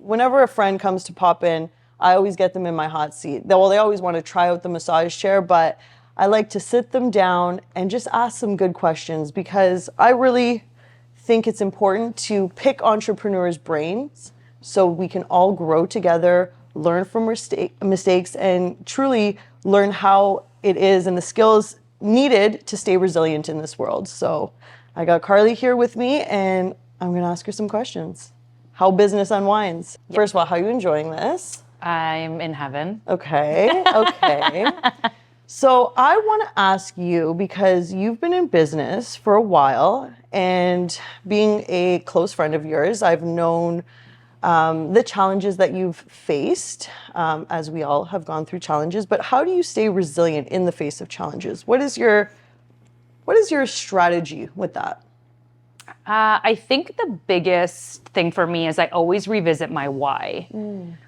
whenever a friend comes to pop in, I always get them in my hot seat. Well, they always want to try out the massage chair, but I like to sit them down and just ask some good questions, because I really think it's important to pick entrepreneurs' brains so we can all grow together, learn from mistakes, and truly learn how it is and the skills needed to stay resilient in this world. So I got Carly here with me, and I'm going to ask her some questions. How business unwinds. Yep. First of all, how are you enjoying this? I'm in heaven. Okay. So I want to ask you, because you've been in business for a while, and being a close friend of yours, I've known the challenges that you've faced, as we all have gone through challenges. But how do you stay resilient in the face of challenges? What is your strategy with that? I think the biggest thing for me is I always revisit my why.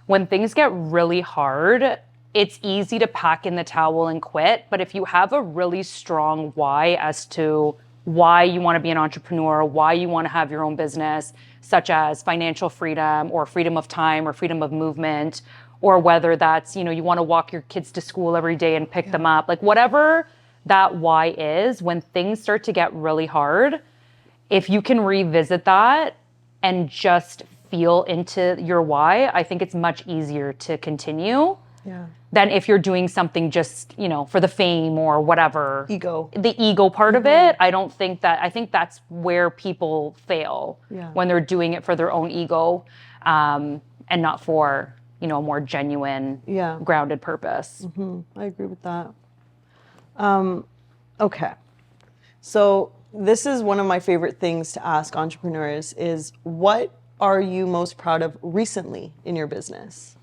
When things get really hard, it's easy to pack in the towel and quit. But if you have a really strong why as to why you want to be an entrepreneur, why you want to have your own business, such as financial freedom or freedom of time or freedom of movement, or whether that's, you want to walk your kids to school every day and pick them up, like whatever that why is, when things start to get really hard, if you can revisit that and just feel into your why, I think it's much easier to continue than if you're doing something just, for the fame or whatever. The ego part of it. I think that's where people fail when they're doing it for their own ego, and not for, a more genuine, grounded purpose. I agree with that. Okay. So this is one of my favorite things to ask entrepreneurs is, what are you most proud of recently in your business?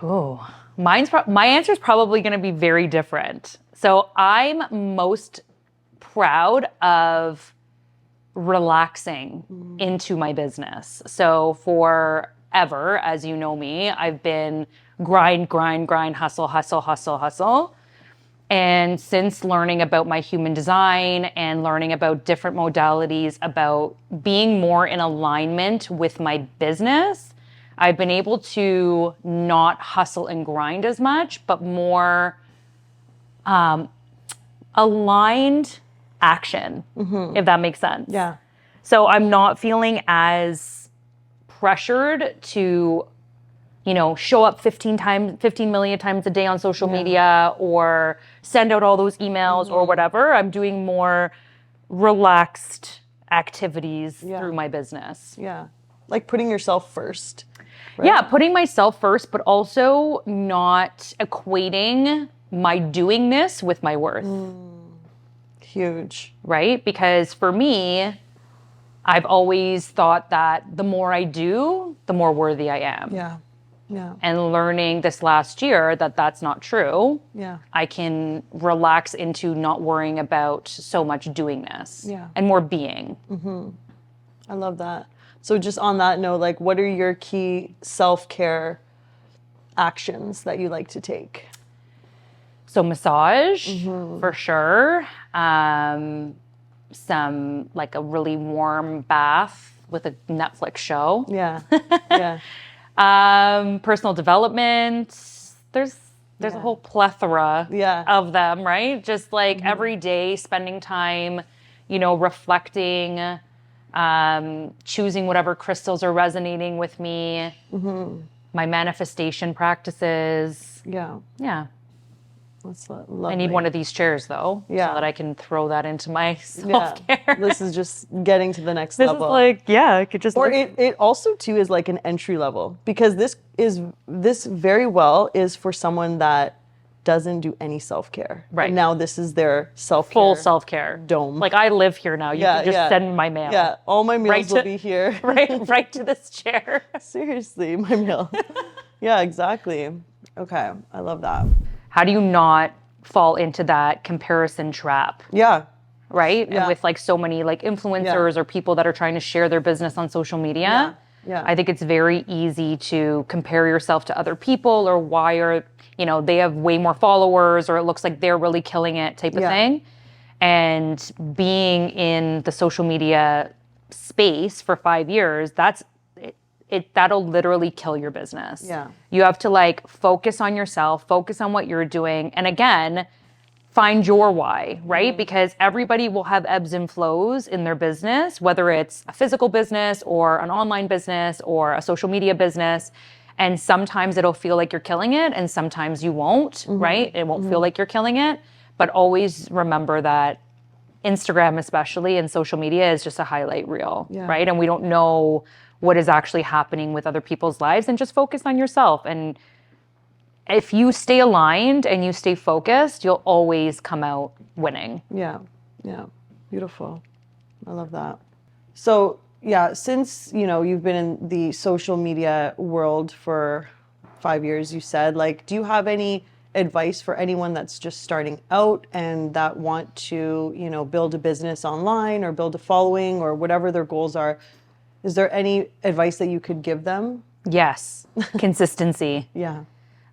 Oh, my answer is probably going to be very different. So I'm most proud of relaxing into my business. So forever, as you know me, I've been grind, hustle. And since learning about my human design and learning about different modalities, about being more in alignment with my business, I've been able to not hustle and grind as much, but more aligned action, if that makes sense. Yeah. So I'm not feeling as pressured to show up 15 million times a day on social media, or send out all those emails or whatever. I'm doing more relaxed activities through my business. Yeah. Like putting yourself first. Right? Yeah, putting myself first, but also not equating my doingness with my worth. Huge. Right? Because for me, I've always thought that the more I do, the more worthy I am. Yeah. And learning this last year that that's not true. Yeah. I can relax into not worrying about so much doingness. And more being. I love that. So just on that note, like, what are your key self-care actions that you like to take? So massage, for sure. Some, like a really warm bath with a Netflix show. Yeah. Personal development. There's a whole plethora of them, right? Just like every day spending time, reflecting, choosing whatever crystals are resonating with me, my manifestation practices. Yeah. That's lovely. I need one of these chairs though, so that I can throw that into my self-care. Yeah. This is just getting to the next level. This is like, I could just... Or it also too is like an entry level, because this very well is for someone that doesn't do any self-care. Right. And now this is their self-care. Full self-care. Dome. Like I live here now. You can just send my mail. Yeah, all my meals will be here. right to this chair. Seriously, my meal. Yeah, exactly. Okay, I love that. How do you not fall into that comparison trap? Yeah. Right? Yeah. And with like so many like influencers or people that are trying to share their business on social media. Yeah. I think it's very easy to compare yourself to other people, or why are, they have way more followers, or it looks like they're really killing it type of thing. And being in the social media space for 5 years, that'll literally kill your business. Yeah. You have to like focus on yourself, focus on what you're doing. And again, find your why, right? Because everybody will have ebbs and flows in their business, whether it's a physical business or an online business or a social media business. And sometimes it'll feel like you're killing it and sometimes you won't, right? It won't feel like you're killing it. But always remember that Instagram, especially, and social media is just a highlight reel, right? And we don't know what is actually happening with other people's lives, and just focus on yourself. And if you stay aligned and you stay focused, you'll always come out winning. Yeah. Beautiful. I love that. So yeah, since, you've been in the social media world for 5 years, you said, like, do you have any advice for anyone that's just starting out and that want to, build a business online or build a following or whatever their goals are? Is there any advice that you could give them? Yes. Consistency. Yeah.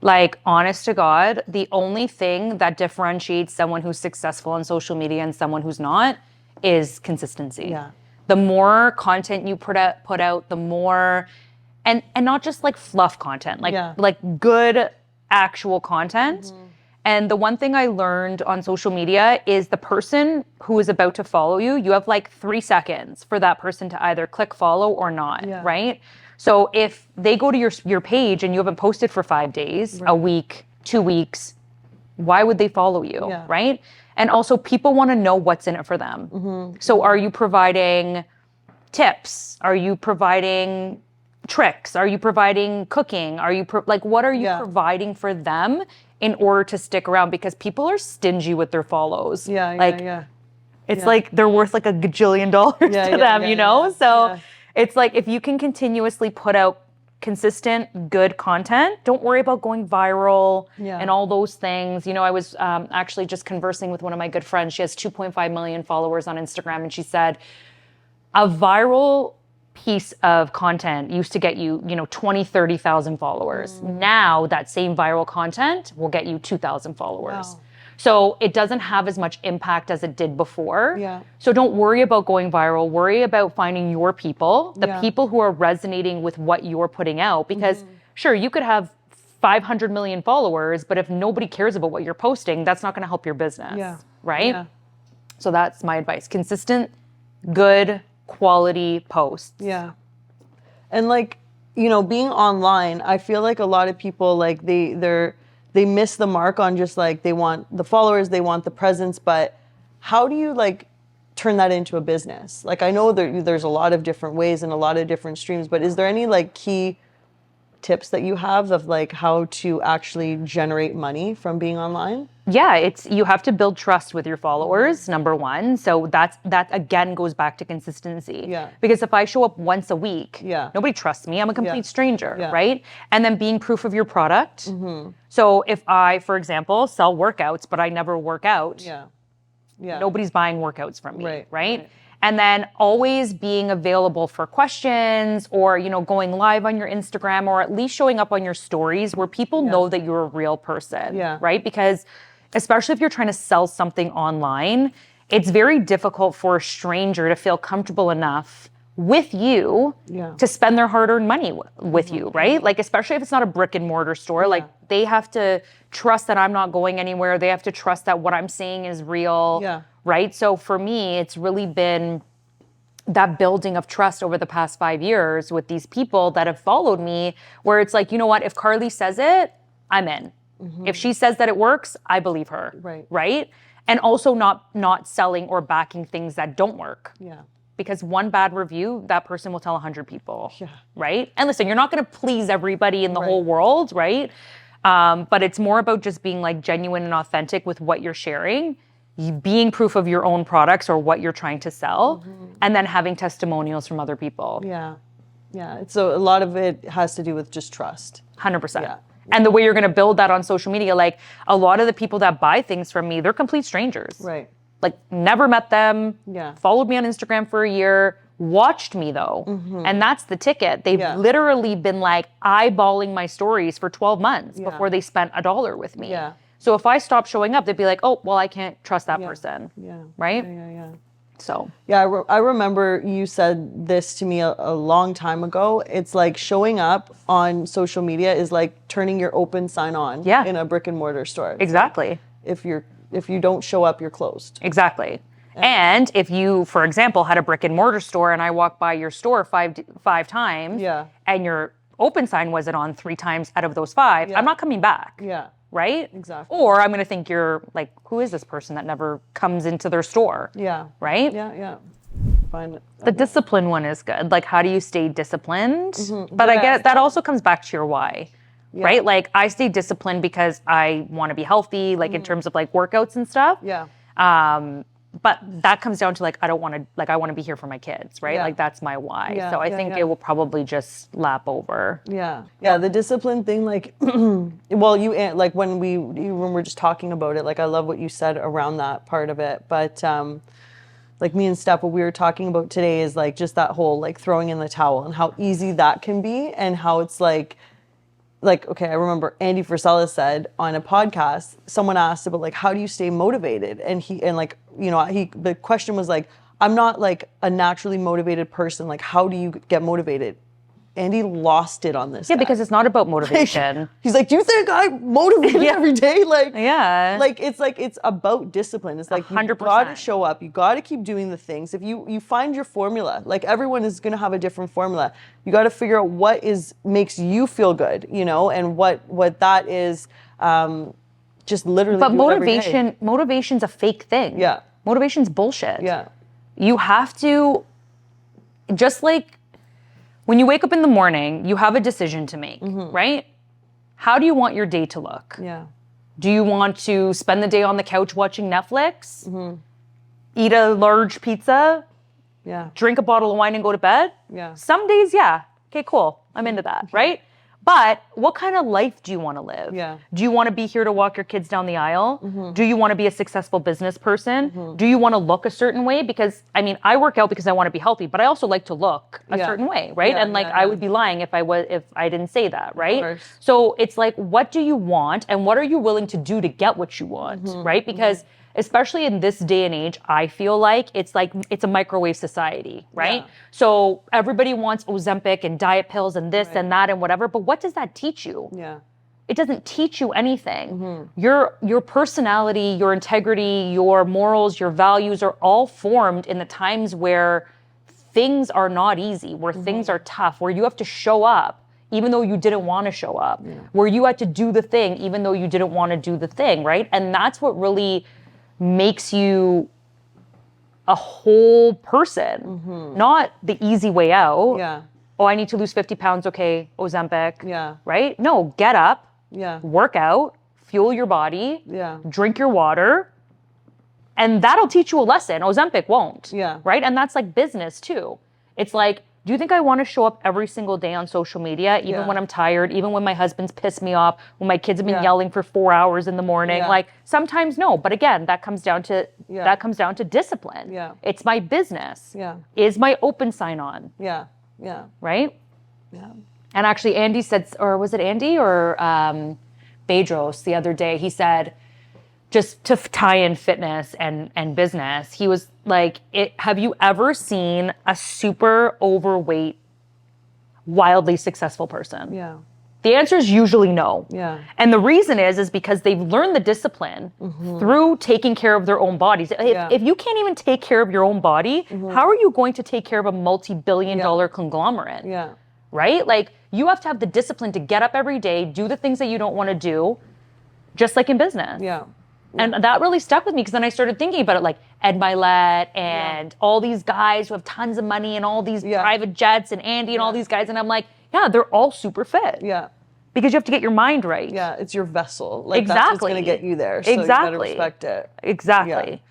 Like, honest to God, the only thing that differentiates someone who's successful on social media and someone who's not is consistency. Yeah. The more content you put out, the more, and not just like fluff content, like good actual content. And the one thing I learned on social media is the person who is about to follow you, you have like 3 seconds for that person to either click follow or not, right? So if they go to your page and you haven't posted for 5 days, a week, 2 weeks, why would they follow you, right? And also people want to know what's in it for them. So are you providing tips? Are you providing tricks? Are you providing cooking? Are you what are you providing for them in order to stick around? Because people are stingy with their follows. It's like they're worth like $1 gajillion to them, So it's like if you can continuously put out consistent, good content, don't worry about going viral and all those things. I was actually just conversing with one of my good friends. She has 2.5 million followers on Instagram, and she said a viral piece of content used to get you, 20, 30,000 followers. Now that same viral content will get you 2,000 followers. Wow. So it doesn't have as much impact as it did before. So don't worry about going viral. Worry about finding your people, the people who are resonating with what you're putting out. Because sure, you could have 500 million followers, but if nobody cares about what you're posting, that's not going to help your business, right? So that's my advice. Consistent, good, quality posts. And like, being online, I feel like a lot of people, like they miss the mark on just like, they want the followers, they want the presence, but how do you like turn that into a business? Like, I know there's a lot of different ways and a lot of different streams, but is there any like key tips that you have of like how to actually generate money from being online? Yeah, you have to build trust with your followers, number one. So that again goes back to consistency. Because if I show up once a week, nobody trusts me. I'm a complete stranger, right? And then being proof of your product. So if I, for example, sell workouts, but I never work out, nobody's buying workouts from me, right? And then always being available for questions or, going live on your Instagram or at least showing up on your stories where people know that you're a real person, right? Because especially if you're trying to sell something online, it's very difficult for a stranger to feel comfortable enough with you to spend their hard-earned money with you, right? Like, especially if it's not a brick and mortar store, like they have to trust that I'm not going anywhere. They have to trust that what I'm saying is real, right? So for me, it's really been that building of trust over the past 5 years with these people that have followed me, where it's like, you know what, if Carly says it, I'm in. If she says that it works, I believe her, right? And also not selling or backing things that don't work. Because one bad review, that person will tell 100 people, right? And listen, you're not going to please everybody in the whole world, right? But it's more about just being like genuine and authentic with what you're sharing, being proof of your own products or what you're trying to sell, and then having testimonials from other people. So a lot of it has to do with just trust. 100%. And the way you're going to build that on social media, like a lot of the people that buy things from me, they're complete strangers. Like never met them, followed me on Instagram for a year, watched me though. And that's the ticket. They've literally been like eyeballing my stories for 12 months before they spent $1 with me. So if I stop showing up, they'd be like, oh, well, I can't trust that person. Right? So Yeah, I remember you said this to me a long time ago. It's like showing up on social media is like turning your open sign on in a brick and mortar store. It's exactly. like if you don't show up, you're closed. Exactly. And if you, for example, had a brick and mortar store and I walked by your store five times and your open sign wasn't on 3 times out of those 5, I'm not coming back. Yeah. Right? Exactly. Or I'm going to think you're like, who is this person that never comes into their store? Yeah. Right? Yeah. Find it. The discipline one is good. Like, how do you stay disciplined? Mm-hmm. But I guess that also comes back to your why. Yeah. Right? Like, I stay disciplined because I want to be healthy, like in terms of like workouts and stuff. Yeah. But that comes down to like, I want to be here for my kids, right? Yeah. Like that's my why. Yeah, so I think it will probably just lap over. Yeah. Yeah. The discipline thing, like, well, like when when we're just talking about it, like, I love what you said around that part of it. But, like me and Steph, what we were talking about today is like just that whole like throwing in the towel and how easy that can be and how it's like, okay, I remember Andy Frisella said on a podcast, someone asked about like, how do you stay motivated? And the question was like, I'm not like a naturally motivated person. Like, how do you get motivated? Andy lost it on this. Yeah, because it's not about motivation. He's like, do you think I'm motivated every day? Like, it's about discipline. It's like 100%. You got to show up. You got to keep doing the things. If you find your formula, like everyone is going to have a different formula. You got to figure out what makes you feel good, and what that is. Just literally. But motivation's a fake thing. Yeah. Motivation's bullshit. Yeah. You have to, just like, when you wake up in the morning, you have a decision to make, right? How do you want your day to look? Yeah. Do you want to spend the day on the couch watching Netflix? Eat a large pizza? Yeah. Drink a bottle of wine and go to bed? Yeah. Some days, yeah. Okay, cool. I'm into that, right? But what kind of life do you want to live? Yeah. Do you want to be here to walk your kids down the aisle? Do you want to be a successful business person? Do you want to look a certain way? Because, I mean, I work out because I want to be healthy, but I also like to look a certain way, right? Yeah, and I would be lying if I didn't say that, right? Of course. So it's like, what do you want and what are you willing to do to get what you want, right? Because especially in this day and age, I feel like it's a microwave society, right? Yeah. So everybody wants Ozempic and diet pills and this and that and whatever, but what does that teach you? Yeah. It doesn't teach you anything. Your personality, your integrity, your morals, your values are all formed in the times where things are not easy, where things are tough, where you have to show up even though you didn't want to show up, where you had to do the thing even though you didn't want to do the thing, right? And that's what really makes you a whole person, not the easy way out. Yeah. Oh, I need to lose 50 pounds. Okay, Ozempic. Yeah. Right? No, get up, Yeah. work out, fuel your body, Yeah. drink your water, and that'll teach you a lesson. Ozempic won't. Yeah. Right? And that's like business too. It's like, do you think I want to show up every single day on social media, even when I'm tired, even when my husband's pissed me off, when my kids have been yelling for 4 hours in the morning? Yeah. Like sometimes no, but again, that comes down to discipline. Yeah. It's my business. Yeah. Is my open sign on? Yeah. Yeah. Right? Yeah. And actually Andy said, or was it Andy or Bedros the other day, he said, just to tie in fitness and business, he was like, have you ever seen a super overweight, wildly successful person? Yeah. The answer is usually no. Yeah. And the reason is because they've learned the discipline through taking care of their own bodies. If you can't even take care of your own body, how are you going to take care of a multi-billion-dollar conglomerate? Yeah. Right? Like, you have to have the discipline to get up every day, do the things that you don't want to do, just like in business. Yeah. And that really stuck with me because then I started thinking about it, like Ed Milet and all these guys who have tons of money and all these private jets and Andy and all these guys. And I'm like, yeah, they're all super fit. Yeah. Because you have to get your mind right. Yeah, it's your vessel. Like, Exactly. that's what's going to get you there. So you gotta respect it. Exactly.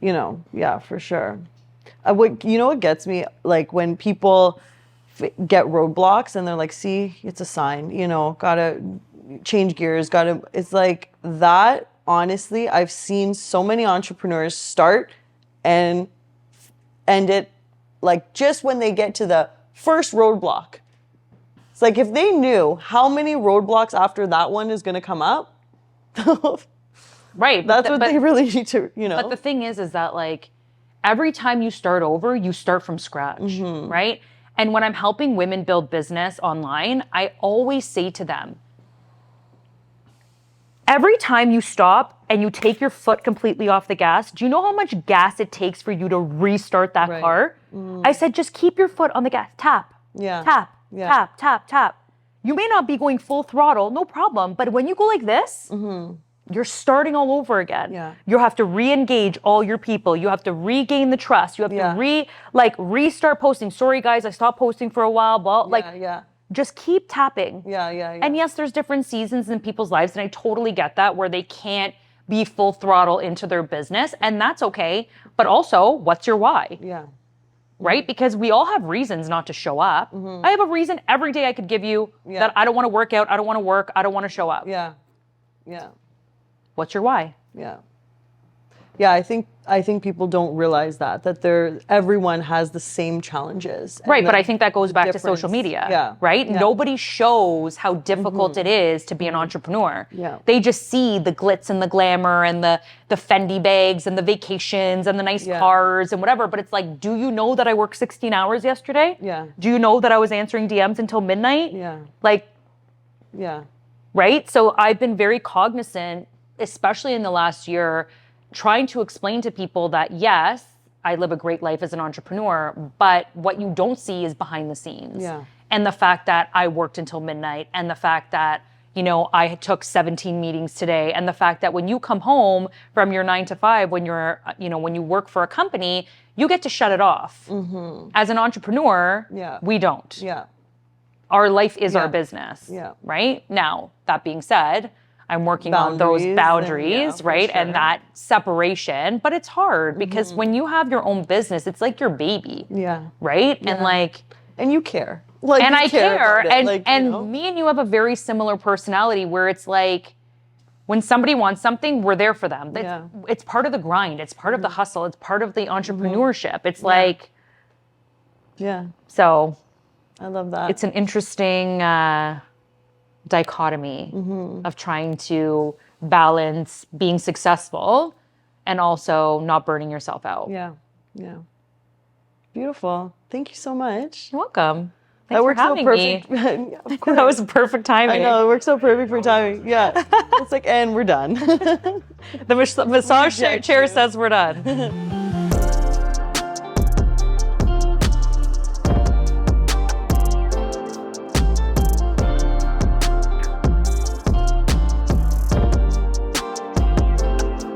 Yeah, for sure. What gets me, like, when people get roadblocks and they're like, see, it's a sign, gotta change gears, it's like that. Honestly, I've seen so many entrepreneurs start and end it, like, just when they get to the first roadblock. It's like, if they knew how many roadblocks after that one is going to come up, right. That's what they really need to, But the thing is that, like, every time you start over, you start from scratch, right? And when I'm helping women build business online, I always say to them, every time you stop and you take your foot completely off the gas, do you know how much gas it takes for you to restart that car? I said, just keep your foot on the gas. Tap, tap, tap, tap, tap. You may not be going full throttle, no problem. But when you go like this, you're starting all over again. You have to re-engage all your people. You have to regain the trust. You have to restart posting. Sorry guys, I stopped posting for a while. But just keep tapping. And yes, there's different seasons in people's lives, and I totally get that, where they can't be full throttle into their business, and that's okay. But also, what's your why? Right? Because we all have reasons not to show up. I have a reason every day I could give you that I don't want to work out, I don't want to work, I don't want to show up. What's your why? Yeah, I think people don't realize that everyone has the same challenges. Right, but I think that goes back to social media. Right? Nobody shows how difficult it is to be an entrepreneur. They just see the glitz and the glamour and the Fendi bags and the vacations and the nice cars and whatever. But it's like, do you know that I worked 16 hours yesterday? Do you know that I was answering DMs until midnight? Right? So I've been very cognizant, especially in the last year, trying to explain to people that, yes, I live a great life as an entrepreneur, but what you don't see is behind the scenes. And the fact that I worked until midnight, and the fact that, I took 17 meetings today, and the fact that when you come home from your 9 to 5, when you're, when you work for a company, you get to shut it off. As an entrepreneur, we don't. Our life is our business, right? Now, that being said, I'm working on those boundaries, right? Sure. And that separation, but it's hard because when you have your own business, it's like your baby, right? And you care. And I care. And me and you have a very similar personality where it's like, when somebody wants something, we're there for them. It's part of the grind. It's part of the hustle. It's part of the entrepreneurship. It's like, so I love that. It's an interesting dichotomy of trying to balance being successful and also not burning yourself out. Beautiful. Thank you so much. You're welcome. Thanks for having me. That was perfect timing. I know, it works so perfect for timing. It's like, and we're done. The massage chair says we're done.